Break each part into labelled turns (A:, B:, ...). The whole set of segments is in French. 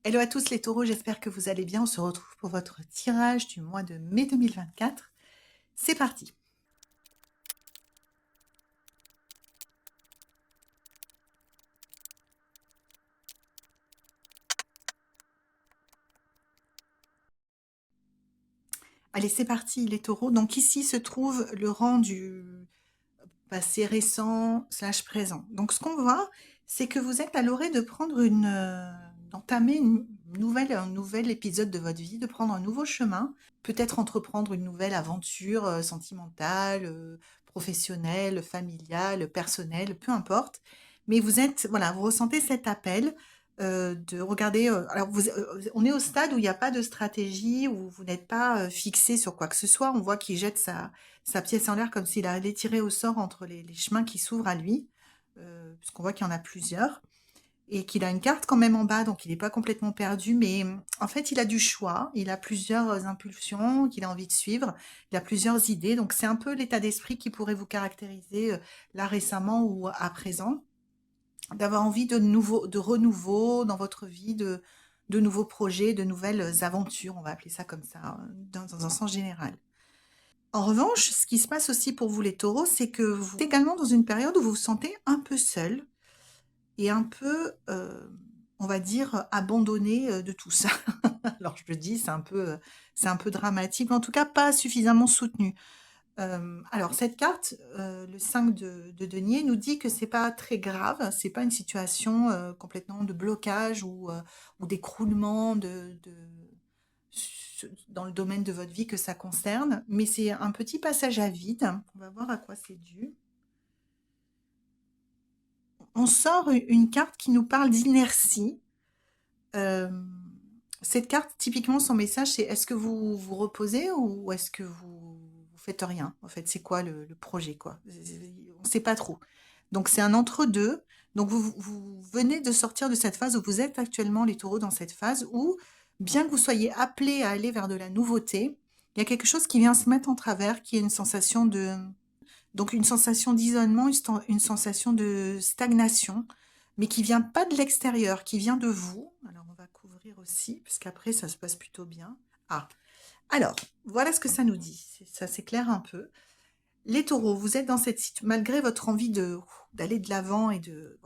A: Hello à tous les taureaux, j'espère que vous allez bien. On se retrouve pour votre tirage du mois de mai 2024. C'est parti. Allez, c'est parti les taureaux. Donc ici se trouve le rang du passé récent slash présent. Donc ce qu'on voit, c'est que vous êtes à l'orée de prendre d'entamer un nouvel épisode de votre vie, de prendre un nouveau chemin, peut-être entreprendre une nouvelle aventure sentimentale, professionnelle, familiale, personnelle, peu importe. Mais voilà, vous ressentez cet appel de regarder. On est au stade où il n'y a pas de stratégie, où vous n'êtes pas fixé sur quoi que ce soit. On voit qu'il jette sa pièce en l'air comme s'il allait tirer au sort entre les chemins qui s'ouvrent à lui, puisqu'on voit qu'il y en a plusieurs, et qu'il a une carte quand même en bas, donc il n'est pas complètement perdu, mais en fait il a du choix, il a plusieurs impulsions qu'il a envie de suivre, il a plusieurs idées, donc c'est un peu l'état d'esprit qui pourrait vous caractériser là récemment ou à présent, d'avoir envie de renouveau dans votre vie, de nouveaux projets, de nouvelles aventures, on va appeler ça comme ça, dans un sens général. En revanche, ce qui se passe aussi pour vous les taureaux, c'est que vous êtes également dans une période où vous vous sentez un peu seul et un peu, on va dire, abandonné de tout ça. Alors je le dis, c'est un peu dramatique, mais en tout cas pas suffisamment soutenu. Alors cette carte, le 5 de denier, nous dit que c'est pas très grave, c'est pas une situation complètement de blocage ou d'écroulement dans le domaine de votre vie que ça concerne, mais c'est un petit passage à vide. On va voir à quoi c'est dû. On sort une carte qui nous parle d'inertie. Euh, cette carte, typiquement, son message, c'est est-ce que vous vous reposez ou est-ce que vous faites rien? En fait, c'est quoi le projet, quoi? On ne sait pas trop. Donc, c'est un entre-deux. Donc, vous venez de sortir de cette phase où vous êtes actuellement, les taureaux, dans cette phase où, bien que vous soyez appelés à aller vers de la nouveauté, il y a quelque chose qui vient se mettre en travers, qui est une sensation donc une sensation d'isolement, une sensation de stagnation, mais qui vient pas de l'extérieur, qui vient de vous. Alors on va couvrir aussi, parce qu'après ça se passe plutôt bien. Ah, alors voilà ce que ça nous dit. Ça s'éclaire un peu. Les taureaux, vous êtes dans cette situation, malgré votre envie d'aller de l'avant et de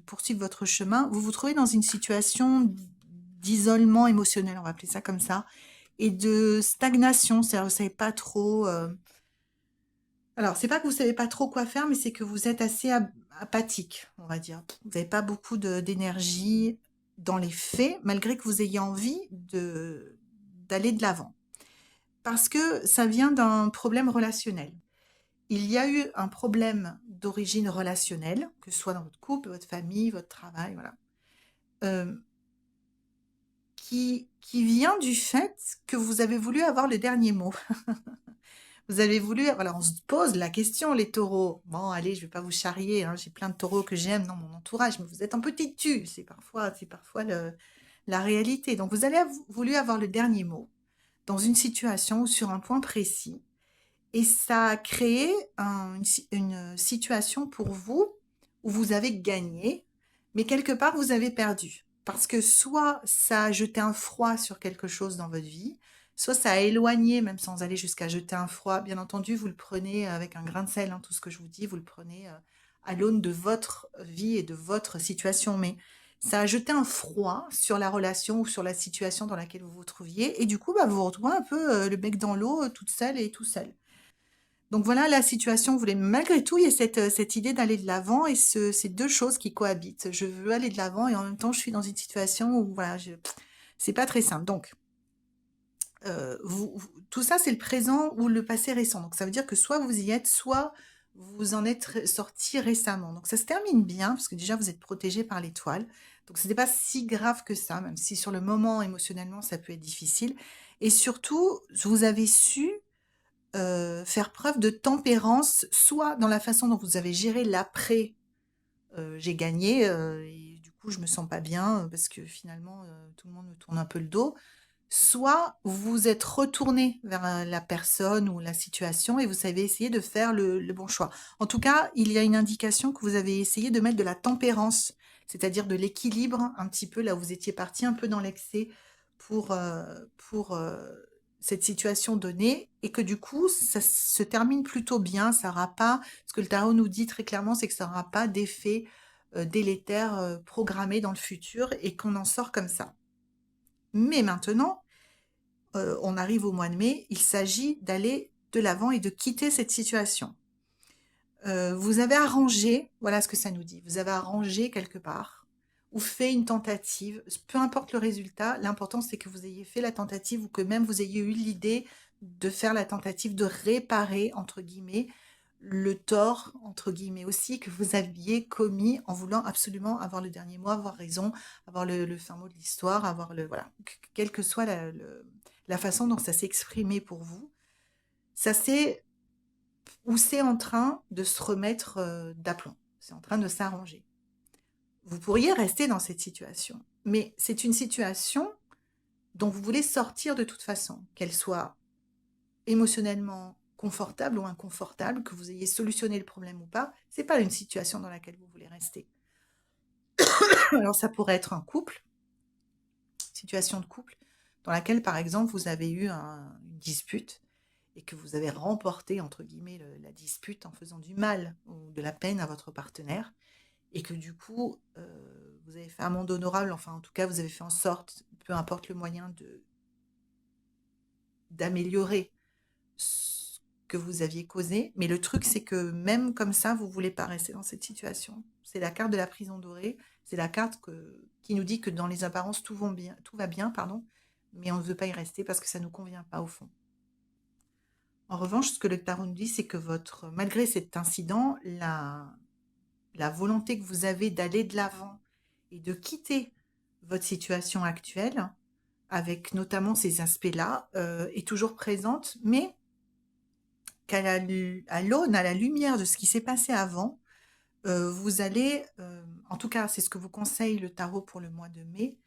A: poursuivre votre chemin, vous vous trouvez dans une situation d'isolement émotionnel, on va appeler ça comme ça, et de stagnation, c'est-à-dire vous savez pas trop. Alors, c'est pas que vous savez pas trop quoi faire, mais c'est que vous êtes assez apathique, on va dire. Vous n'avez pas beaucoup d'énergie dans les faits, malgré que vous ayez envie d'aller de l'avant. Parce que ça vient d'un problème relationnel. Il y a eu un problème d'origine relationnelle, que ce soit dans votre couple, votre famille, votre travail, voilà, euh, qui vient du fait que vous avez voulu avoir le dernier mot. Vous avez voulu, voilà, on se pose la question, les taureaux. Bon, allez, je vais pas vous charrier, hein, j'ai plein de taureaux que j'aime dans mon entourage, mais vous êtes un peu têtus, c'est parfois la réalité. Donc, vous avez voulu avoir le dernier mot dans une situation ou sur un point précis, et ça a créé une situation pour vous où vous avez gagné, mais quelque part, vous avez perdu. Parce que soit ça a jeté un froid sur quelque chose dans votre vie, soit ça a éloigné, même sans aller jusqu'à jeter un froid. Bien entendu, vous le prenez avec un grain de sel, hein, tout ce que je vous dis, vous le prenez à l'aune de votre vie et de votre situation. Mais ça a jeté un froid sur la relation ou sur la situation dans laquelle vous vous trouviez. Et du coup, bah, vous vous retrouvez un peu le bec dans l'eau, toute seule et tout seul. Donc voilà la situation, vous voulez malgré tout, il y a cette idée d'aller de l'avant et ces deux choses qui cohabitent. Je veux aller de l'avant et en même temps, je suis dans une situation où voilà, c'est pas très simple. Donc, tout ça, c'est le présent ou le passé récent. Donc ça veut dire que soit vous y êtes, soit vous en êtes sorti récemment. Donc ça se termine bien, parce que déjà vous êtes protégé par l'étoile. Donc ce n'est pas si grave que ça, même si sur le moment, émotionnellement, ça peut être difficile. Et surtout, vous avez su faire preuve de tempérance, soit dans la façon dont vous avez géré l'après, j'ai gagné et du coup je me sens pas bien parce que finalement tout le monde me tourne un peu le dos, soit vous êtes retourné vers la personne ou la situation et vous avez essayé de faire le bon choix. En tout cas, il y a une indication que vous avez essayé de mettre de la tempérance c'est-à-dire de l'équilibre un petit peu, là où vous étiez parti un peu dans l'excès pour cette situation donnée, et que du coup, ça se termine plutôt bien, ça n'aura pas, ce que le tarot nous dit très clairement, c'est que ça n'aura pas d'effet délétère programmé dans le futur, et qu'on en sort comme ça. Mais maintenant, on arrive au mois de mai, il s'agit d'aller de l'avant et de quitter cette situation. Vous avez arrangé, voilà ce que ça nous dit, vous avez arrangé quelque part, ou fait une tentative, peu importe le résultat, l'important c'est que vous ayez fait la tentative, ou que même vous ayez eu l'idée de faire la tentative de réparer, entre guillemets, le tort, entre guillemets aussi, que vous aviez commis en voulant absolument avoir le dernier mot, avoir raison, avoir le fin mot de l'histoire, avoir le... Voilà, quelle que soit la façon dont ça s'est exprimé pour vous, ça s'est ou c'est en train de se remettre d'aplomb, c'est en train de s'arranger. Vous pourriez rester dans cette situation, mais c'est une situation dont vous voulez sortir de toute façon, qu'elle soit émotionnellement confortable ou inconfortable, que vous ayez solutionné le problème ou pas, c'est pas une situation dans laquelle vous voulez rester. Alors ça pourrait être un couple, situation de couple, dans laquelle par exemple vous avez eu une dispute et que vous avez remporté, entre guillemets, la dispute en faisant du mal ou de la peine à votre partenaire, et que du coup, vous avez fait un monde honorable, enfin en tout cas, vous avez fait en sorte, peu importe le moyen, d'améliorer ce que vous aviez causé. Mais le truc, c'est que même comme ça, vous ne voulez pas rester dans cette situation. C'est la carte de la prison dorée, c'est la carte qui nous dit que dans les apparences, tout va bien, pardon, mais on ne veut pas y rester parce que ça ne nous convient pas au fond. En revanche, ce que le tarot nous dit, c'est que malgré cet incident, la volonté que vous avez d'aller de l'avant et de quitter votre situation actuelle, avec notamment ces aspects-là, est toujours présente, mais à l'aune, à la lumière de ce qui s'est passé avant, vous allez, en tout cas c'est ce que vous conseille le tarot pour le mois de mai,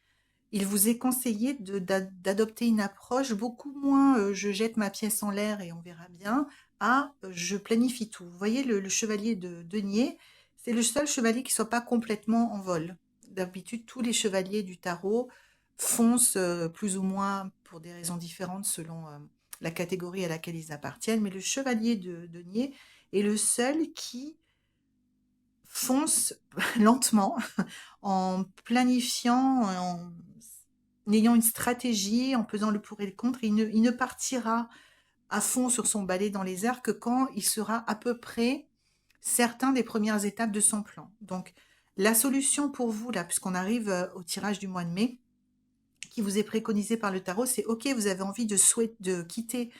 A: il vous est conseillé d'adopter une approche beaucoup moins je jette ma pièce en l'air et on verra bien, à je planifie tout. Vous voyez le chevalier de denier, c'est le seul chevalier qui ne soit pas complètement en vol. D'habitude, tous les chevaliers du tarot foncent plus ou moins pour des raisons différentes selon la catégorie à laquelle ils appartiennent, mais le chevalier de denier est le seul qui fonce lentement en planifiant, en ayant une stratégie, en pesant le pour et le contre. Il ne partira à fond sur son balai dans les airs que quand il sera à peu près certain des premières étapes de son plan. Donc, la solution pour vous, là, puisqu'on arrive au tirage du mois de mai, qui vous est préconisé par le tarot, c'est OK, vous avez envie de quitter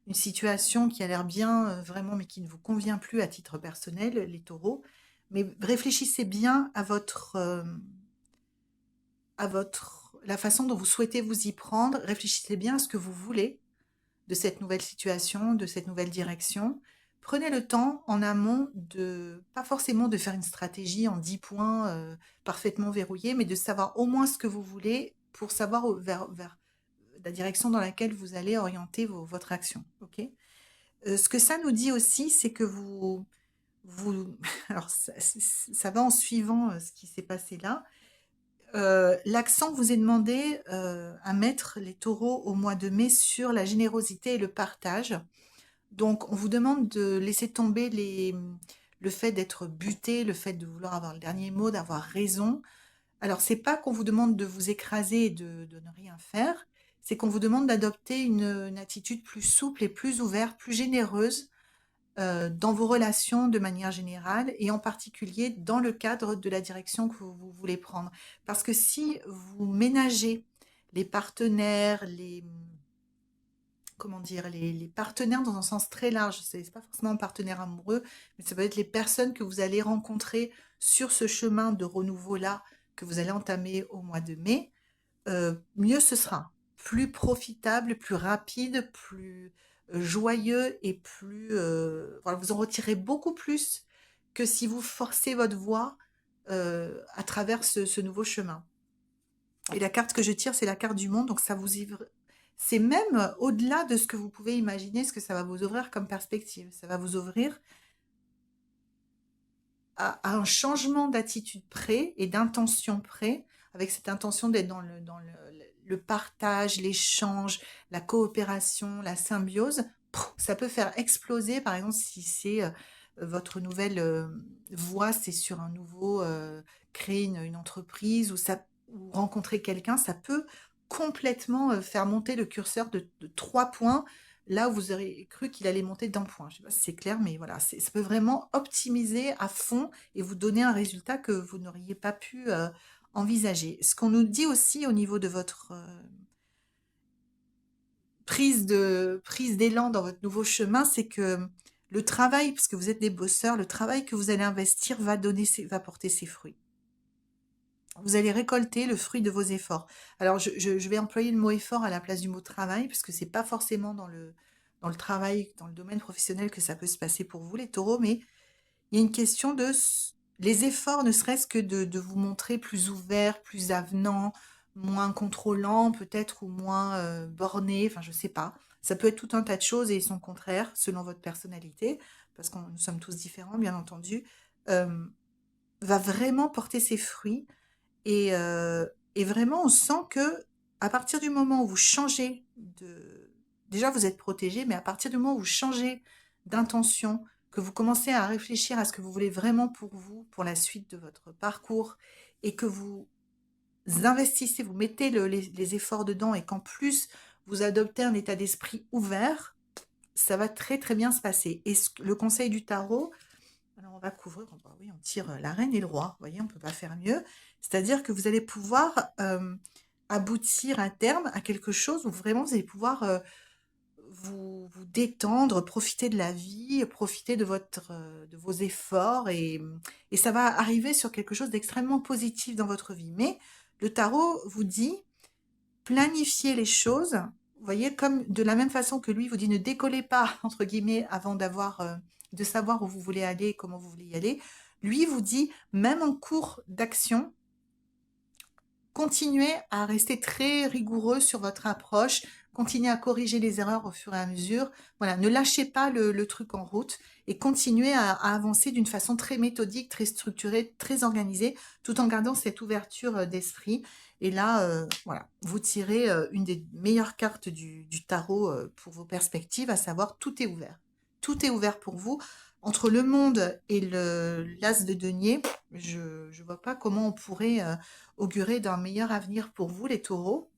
A: une situation qui a l'air bien, vraiment, mais qui ne vous convient plus à titre personnel, les taureaux. Mais réfléchissez bien la façon dont vous souhaitez vous y prendre. Réfléchissez bien à ce que vous voulez de cette nouvelle situation, de cette nouvelle direction. Prenez le temps en amont pas forcément de faire une stratégie en 10 points parfaitement verrouillée, mais de savoir au moins ce que vous voulez pour savoir vers la direction dans laquelle vous allez orienter votre action. Ok. Ce que ça nous dit aussi, c'est que alors ça va en suivant ce qui s'est passé là. L'accent vous est demandé à mettre les taureaux au mois de mai sur la générosité et le partage. Donc, on vous demande de laisser tomber le fait d'être buté, le fait de vouloir avoir le dernier mot, d'avoir raison. Alors, c'est pas qu'on vous demande de vous écraser et de ne rien faire, c'est qu'on vous demande d'adopter une attitude plus souple et plus ouverte, plus généreuse dans vos relations de manière générale et en particulier dans le cadre de la direction que vous voulez prendre. Parce que si vous ménagez les partenaires, comment dire, les partenaires dans un sens très large, c'est pas forcément un partenaire amoureux, mais ça peut être les personnes que vous allez rencontrer sur ce chemin de renouveau-là que vous allez entamer au mois de mai, mieux ce sera. Plus profitable, plus rapide, plus joyeux et plus... voilà, vous en retirez beaucoup plus que si vous forcez votre voie à travers ce nouveau chemin. Et la carte que je tire, c'est la carte du monde, donc ça vous c'est même au-delà de ce que vous pouvez imaginer, ce que ça va vous ouvrir comme perspective. Ça va vous ouvrir à un changement d'attitude près et d'intention près, avec cette intention d'être le partage, l'échange, la coopération, la symbiose, ça peut faire exploser, par exemple, si c'est votre nouvelle voie, c'est sur un nouveau, créer une entreprise ou rencontrer quelqu'un, ça peut complètement faire monter le curseur de 3 points là où vous aurez cru qu'il allait monter d'un point. Je sais pas si c'est clair, mais voilà, ça peut vraiment optimiser à fond et vous donner un résultat que vous n'auriez pas pu envisager. Ce qu'on nous dit aussi au niveau de votre prise d'élan dans votre nouveau chemin, c'est que le travail, parce que vous êtes des bosseurs, le travail que vous allez investir va porter ses fruits. Vous allez récolter le fruit de vos efforts. Alors, je vais employer le mot effort à la place du mot travail, parce que c'est pas forcément dans le travail, dans le domaine professionnel que ça peut se passer pour vous, les taureaux, mais il y a une question les efforts, ne serait-ce que de vous montrer plus ouvert, plus avenant, moins contrôlant, peut-être, ou moins borné, enfin, je sais pas. Ça peut être tout un tas de choses et son contraire, selon votre personnalité, parce que nous sommes tous différents, bien entendu, euh, va vraiment porter ses fruits et, euh, et vraiment, on sent que à partir du moment où vous changez de... Déjà, vous êtes protégé, mais à partir du moment où vous changez d'intention, que vous commencez à réfléchir à ce que vous voulez vraiment pour vous, pour la suite de votre parcours, et que vous investissez, vous mettez les efforts dedans, et qu'en plus, vous adoptez un état d'esprit ouvert, ça va très très bien se passer. Et le conseil du tarot, alors on va couvrir, bah oui, on tire la reine et le roi, vous voyez, on ne peut pas faire mieux. C'est-à-dire que vous allez pouvoir aboutir à terme à quelque chose où vraiment vous allez pouvoir vous détendre, profiter de la vie, profiter de vos efforts et ça va arriver sur quelque chose d'extrêmement positif dans votre vie. Mais le tarot vous dit planifier les choses, vous voyez, comme de la même façon que lui vous dit ne décollez pas, entre guillemets, avant de savoir où vous voulez aller et comment vous voulez y aller. Lui vous dit, même en cours d'action, continuez à rester très rigoureux sur votre approche, continuez à corriger les erreurs au fur et à mesure. Voilà, ne lâchez pas le truc en route et continuez à avancer d'une façon très méthodique, très structurée, très organisée, tout en gardant cette ouverture d'esprit. Et là, voilà, vous tirez une des meilleures cartes du tarot pour vos perspectives, à savoir tout est ouvert. Tout est ouvert pour vous. Entre le monde et l'as de denier, je ne vois pas comment on pourrait augurer d'un meilleur avenir pour vous, les taureaux.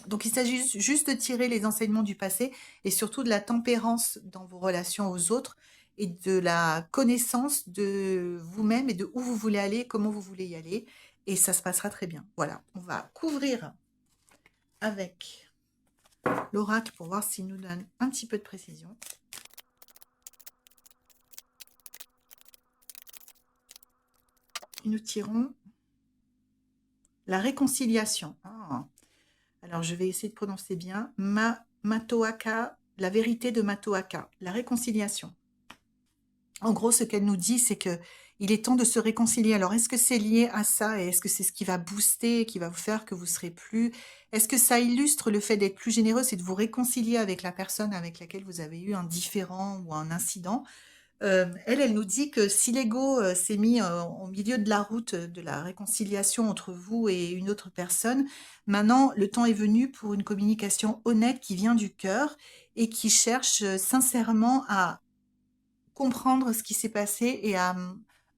A: Donc, il s'agit juste de tirer les enseignements du passé et surtout de la tempérance dans vos relations aux autres et de la connaissance de vous-même et de où vous voulez aller, comment vous voulez y aller. Et ça se passera très bien. Voilà, on va couvrir avec l'oracle pour voir s'il nous donne un petit peu de précision. Et nous tirons la réconciliation. Ah. Alors, je vais essayer de prononcer bien. Matoaka, la vérité de Matoaka, la réconciliation. En gros, ce qu'elle nous dit, c'est que il est temps de se réconcilier. Alors, est-ce que c'est lié à ça et est-ce que c'est ce qui va booster, qui va vous faire que vous serez plus... Est-ce que ça illustre le fait d'être plus généreux, c'est de vous réconcilier avec la personne avec laquelle vous avez eu un différend ou un incident? Elle nous dit que si l'ego s'est mis au milieu de la route de la réconciliation entre vous et une autre personne, maintenant le temps est venu pour une communication honnête qui vient du cœur et qui cherche sincèrement à comprendre ce qui s'est passé et à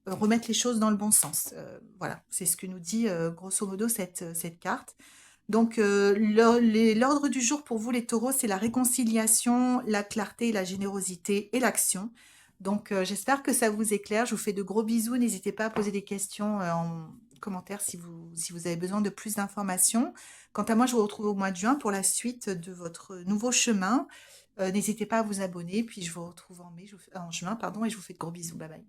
A: remettre les choses dans le bon sens. Voilà, c'est ce que nous dit grosso modo cette carte. Donc, l'ordre du jour pour vous, les taureaux, c'est la réconciliation, la clarté, la générosité et l'action. Donc, j'espère que ça vous éclaire. Je vous fais de gros bisous. N'hésitez pas à poser des questions en commentaire si vous avez besoin de plus d'informations. Quant à moi, je vous retrouve au mois de juin pour la suite de votre nouveau chemin. N'hésitez pas à vous abonner. Puis, je vous retrouve en juin, pardon, et je vous fais de gros bisous. Bye bye.